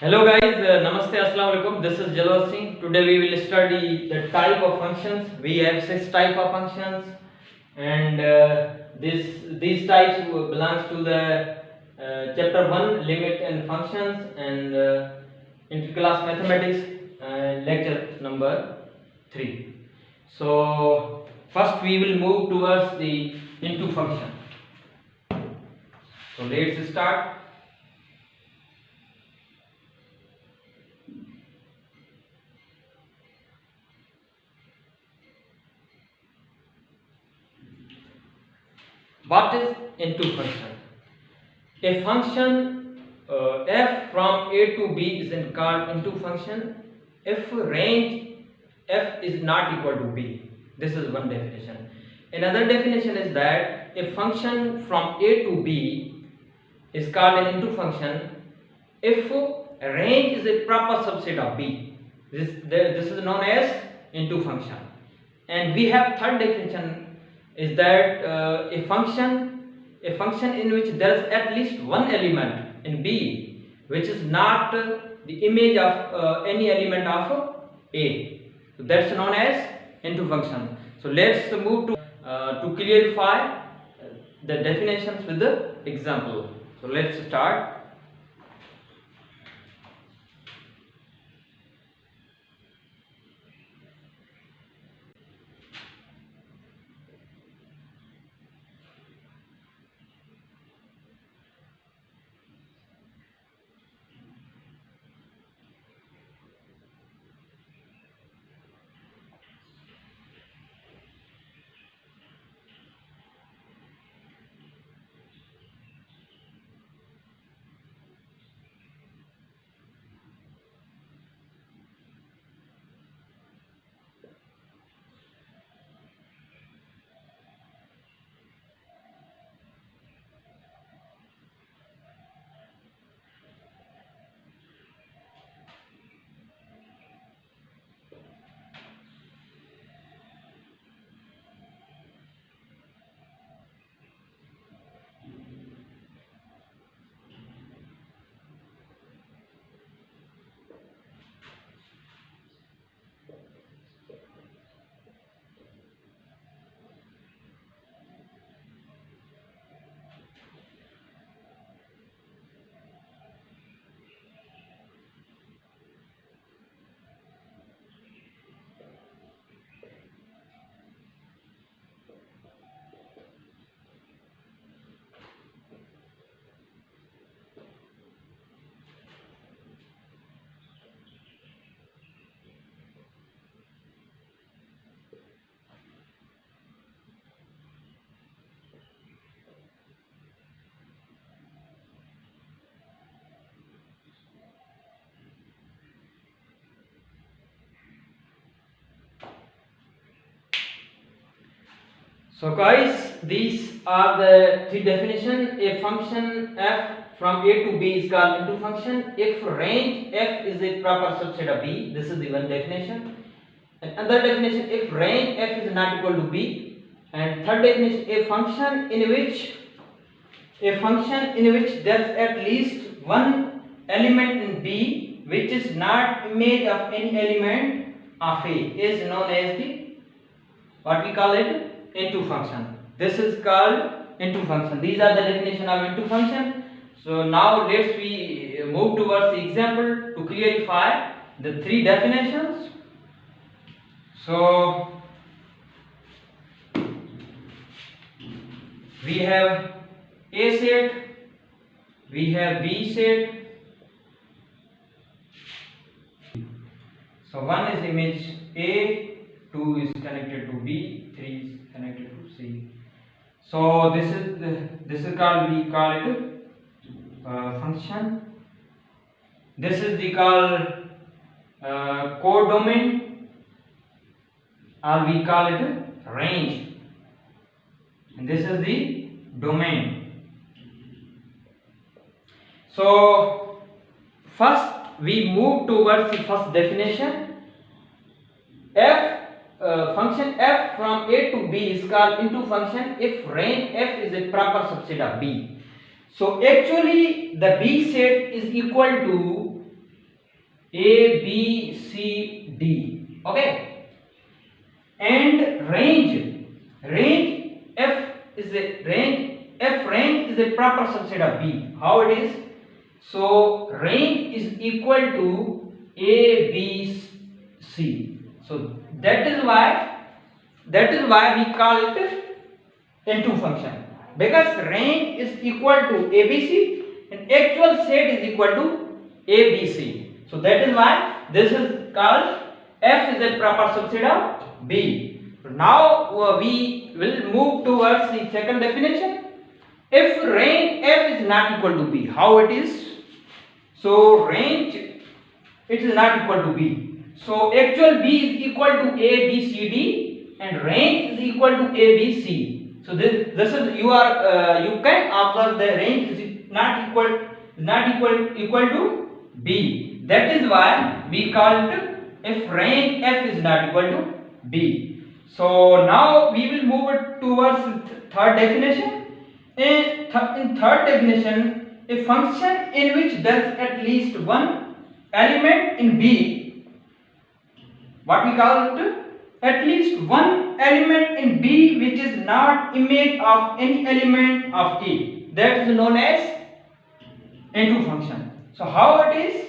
Hello guys, Namaste, Assalamu alaikum. This is Jalwat Singh. Today we will study the type of functions. We have 6 type of functions, and these types belongs to the chapter 1, limit and functions, and interclass mathematics, lecture number 3. So first we will move towards the into function. So let's start. What is into function? A function f from a to b is called into function if range f is not equal to b. This is one definition. Another definition is that a function from a to b is called an into function if range is a proper subset of b. This is known as into function. And we have third definition is that a function in which there is at least one element in b which is not the image of any element of a. So that's known as into function. So let's move to clarify the definitions with the example. So let's start. So guys, these are the 3 definitions. A function f from a to b is called into function if range f is a proper subset of b. This is the one definition. And another definition, if range f is not equal to b. And third definition, a function in which there is at least one element in b which is not image of any element of a is known as the what we call it into function. This is called into function. These are the definition of into function. So now let's we move towards the example to clarify the 3 definitions. So we have a set, we have b set. So one is image a, 2 is connected to b, 3 is connected to c. So this is called, we call it function. This is the called codomain, or we call it range, and this is the domain. So first we move towards the first definition. Function f from a to b is called into function if range f is a proper subset of b. So actually the b set is equal to A, B, C, D. Okay. And range F is a range is a proper subset of B. How it is? So range is equal to A, B, C. So that is why we call it into function, because range is equal to ABC and actual set is equal to ABC. So that is why this is called F is a proper subset of B. Now we will move towards the second definition. If range F is not equal to B, how it is? So range it is not equal to B. So actual B is equal to A, B, C, D and range is equal to A, B, C. So this is you can observe the range is not equal to B. That is why we called if range F is not equal to B. So now we will move it towards third definition. In third definition, a function in which there is at least one element in B, what we call it? At least one element in B which is not image of any element of A, that is known as into function. So how it is?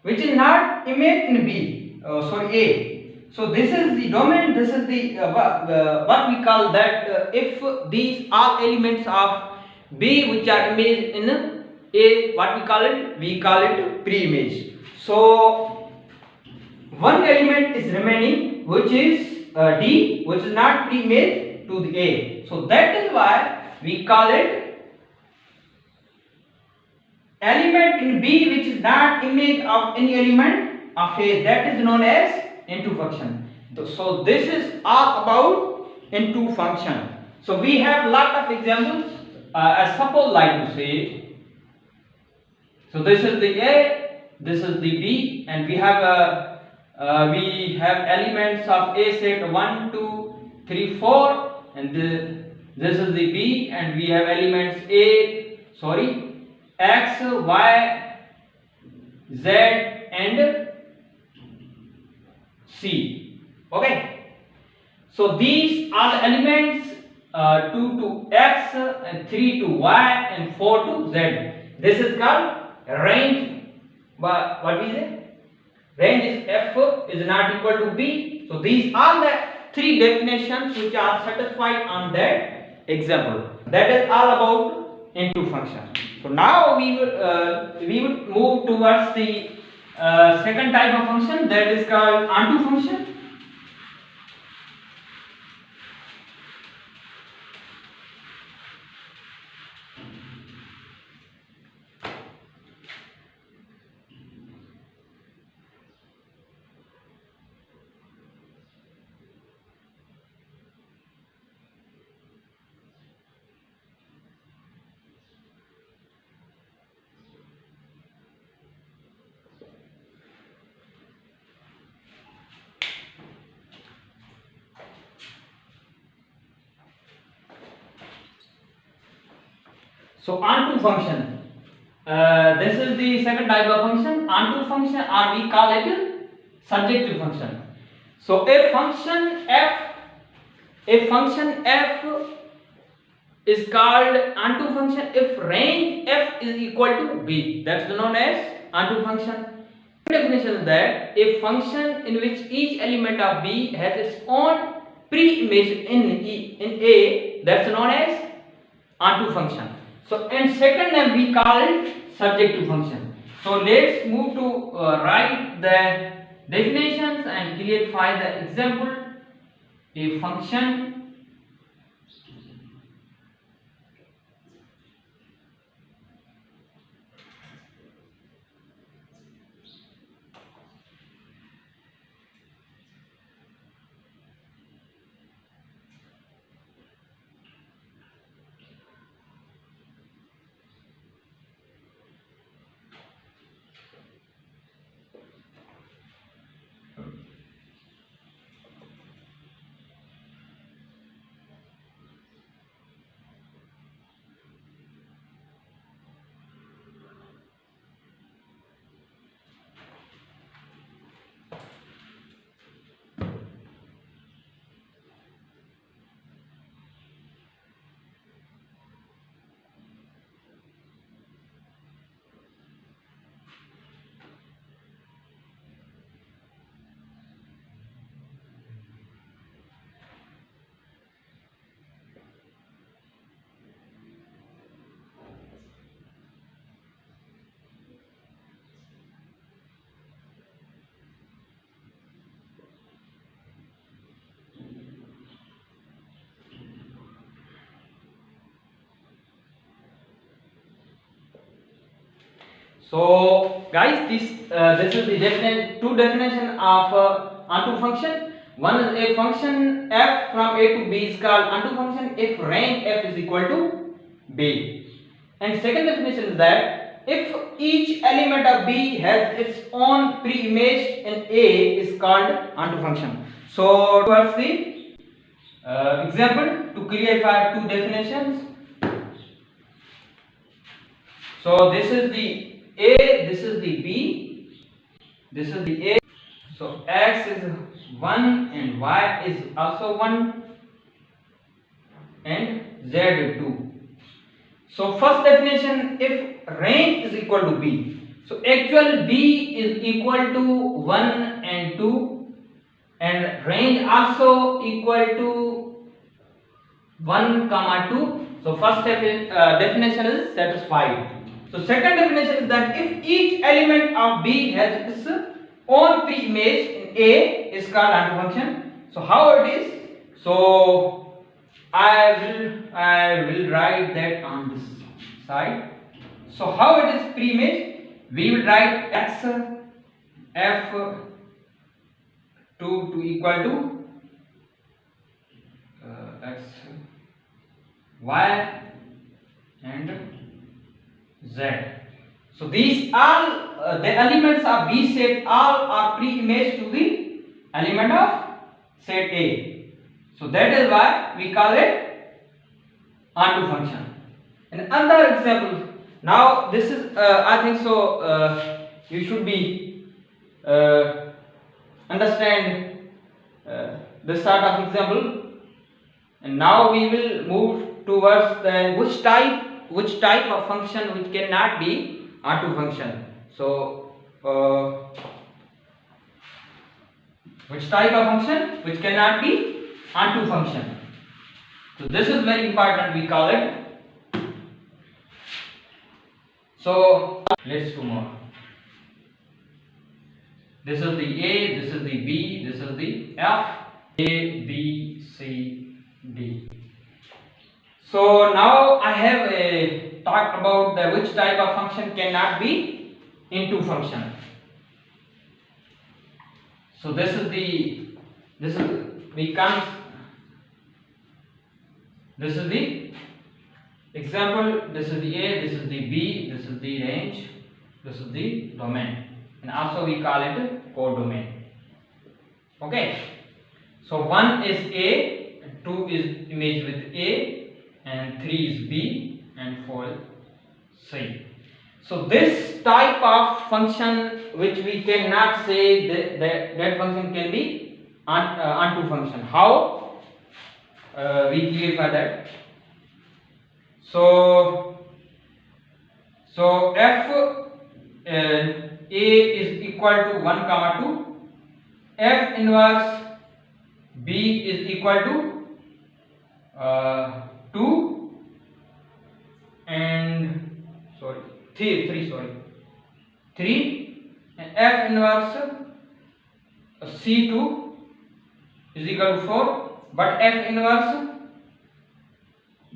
Which is not image in B, A. So this is the domain, this is the what we call that if these all elements of B which are image in A, what we call it? We call it pre-image. So one element is remaining which is D, which is not pre-image to the A. So that is why we call it element in B which is not image of any element of A, that is known as into function. So this is all about into function. So we have lot of examples. I suppose like to say, so this is the A, this is the B, and we have elements of A set 1, 2, 3, 4, and this is the B, and we have elements X, Y, Z and C. Okay. So these are the elements 2 to X and 3 to Y and 4 to Z. This is called range. What is it? Range is F is not equal to B. So these are the three definitions which are satisfied on that example. That is all about into function. So now we would move towards the second type of function, that is called onto function. So onto function, this is the second type of function, onto function, or we call it surjective function. So a function f is called onto function if range f is equal to b. That's known as onto function. Definition is that a function in which each element of b has its own pre-image in A, that's known as onto function. So and second name we call it surjective function. So let's move to write the definitions and clarify the example. A function So guys, this is the two definition of onto function. One is a function f from a to b is called onto function if range f is equal to b. And second definition is that if each element of b has its own pre-image in a is called onto function. So towards the example to clarify two definitions. So this is the a, this is the b, this is the a. So x is 1 and y is also 1 and z is 2. So first definition, if range is equal to b, so actual b is equal to 1 and 2 and range also equal to 1 comma 2. So first definition is satisfied. So second definition is that if each element of b has its own pre-image in a is called onto function. So how it is? So I will write that on this side. So how it is pre-image? We will write x f 2 to equal to x y and z. So these all the elements of B set all are pre-image to the element of set A. So that is why we call it onto function. And another example. Now this is I think so you should be understand this sort of example. And now we will move towards the which type of function which cannot be onto function. So which type of function which cannot be onto function. So this is very important, we call it. So let's do more. This is the A, this is the B, this is the F, A, B, C, D. So now I have talked about the which type of function cannot be into function. So this is the example, this is the A, this is the B, this is the range, this is the domain, and also we call it codomain. Okay, so 1 is A, 2 is image with A, and 3 is B, and 4 is C. So this type of function which we cannot say that function can be onto function. How? We clarify that. So f A is equal to 1 comma 2, f inverse B is equal to 2 and 3 and f inverse C2 is equal to 4, but f inverse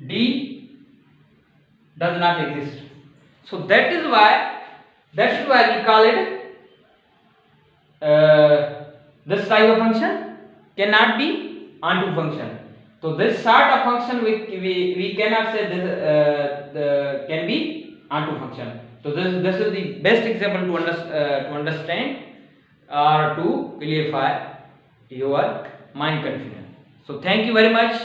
D does not exist. So that is why we call it this type of function cannot be onto function. So this sort of function we cannot say this can be onto function. So this is the best example to understand or to clarify your mind confusion. So thank you very much.